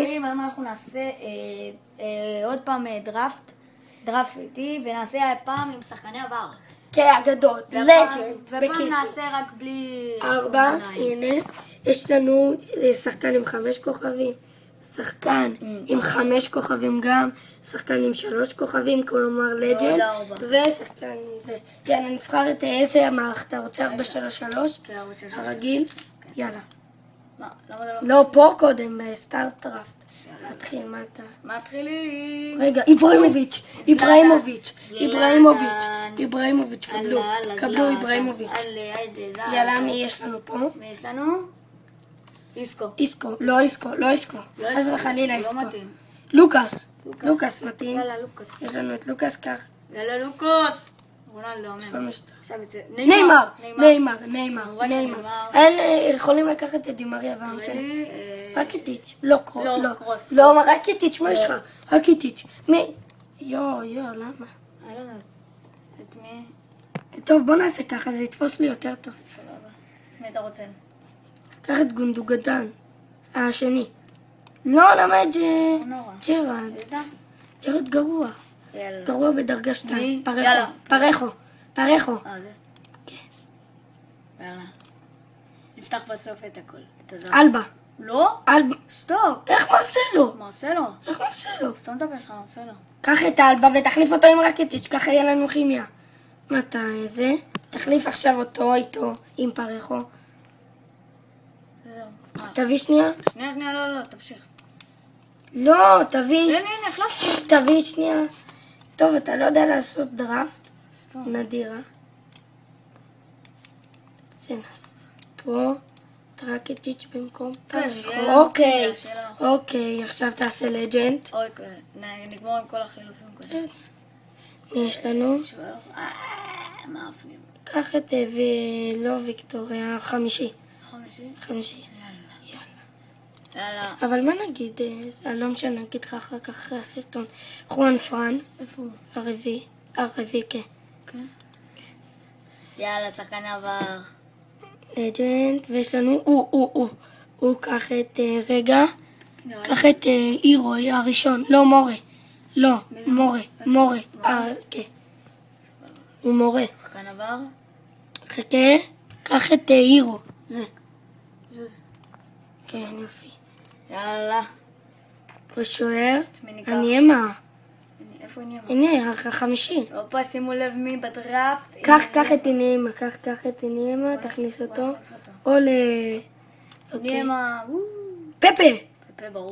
חברים, היום אנחנו נעשה עוד פעם דראפט איתי, ונעשה פעם עם שחקני עבר. כן, אגדות, לג'נד, ופעם נעשה רק בלי... 4, הנה, יש לנו שחקן עם 5 כוכבים, שחקן עם 5 כוכבים גם, שחקן עם 3 כוכבים, כלומר לג'נד, ושחקן עם זה. יאללה, נבחר את איזה מערכת אתה רוצה, 4-3-3? כן, 4-3-3. הרגיל? יאללה. מה? למה זה לא, פה קודם, בסטארט דראפט. נתחיל, מה אתה? מתחילים. רגע, איברהימוביץ', קבלו איברהימוביץ'. יאללה, מי יש לנו פה? מי יש לנו? איסקו. לא איסקו. אז וחלילה איסקו. לא מתאים. לוקאס מתאים. יאללה, לוקאס. יש לנו את לוקאס כך. יאללה, לוקאס. רונלדו, עכשיו יצא. ניימר. יכולים לקחת את דימריה והמשנה. רקיטיץ'. לא, קרוס. לא, רקיטיץ', מה יש לך? רקיטיץ'. מי? למה? אני לא יודעת. את מי? טוב, בוא נעשה ככה, זה יתפוס לי יותר טוב. סבבה. מי אתה רוצה? קח את גונדוגדן, השני. לא, למה את ג'רד? ג'רד גרוע. יאללה. גרוע בדרגה 2. יאללה. פרחו. זה? כן. יאללה. נפתח בסוף את הכל. תודה. אלבה. לא? אלבה. סטופ. איך מרסלו? מרסלו. סתום את הפה שלך, מרסלו. קח את אלבה ותחליף אותו עם רקטיץ', ככה יהיה לנו כימיה. מה אתה, זה? תחליף עכשיו אותו איתו עם פרחו. זהו. תביא שנייה. שנייה, לא, תמשיך. לא, תביא. הנה, החלפתי. תביא שנייה. טוב, אתה לא יודע לעשות דראפט. נדירה. זה נעשה. פה, רקטיץ' במקום פרחו. אוקיי, עכשיו תעשה לג'נד. אוקיי, נגמור עם כל החילופים. מי יש לנו? מה אפנים? קח את ולא ויקטוריה, חמישי. יאללה. אבל מה נגיד? לא משנה, נגיד לך אחר כך אחרי הסרטון. חואן פרן. איפה הוא? הרביעי, כן. יאללה, שחקן עבר. לג'נד, ויש לנו, הוא קח את, קח את אירו, הראשון, לא מורה. לא, מורה. כן. הוא מורה. שחקן עבר? חכה, קח את אירו. זה. כן, יופי. יאללה. הוא שוער. מי ניקח? הניאמה. איפה הניאמה? הנה, החמישי. הופה, שימו לב מי בדראפט. קח את הניאמה, קח את הניאמה, תכניס אותו. או ל... ניאמה. פפה. ברור.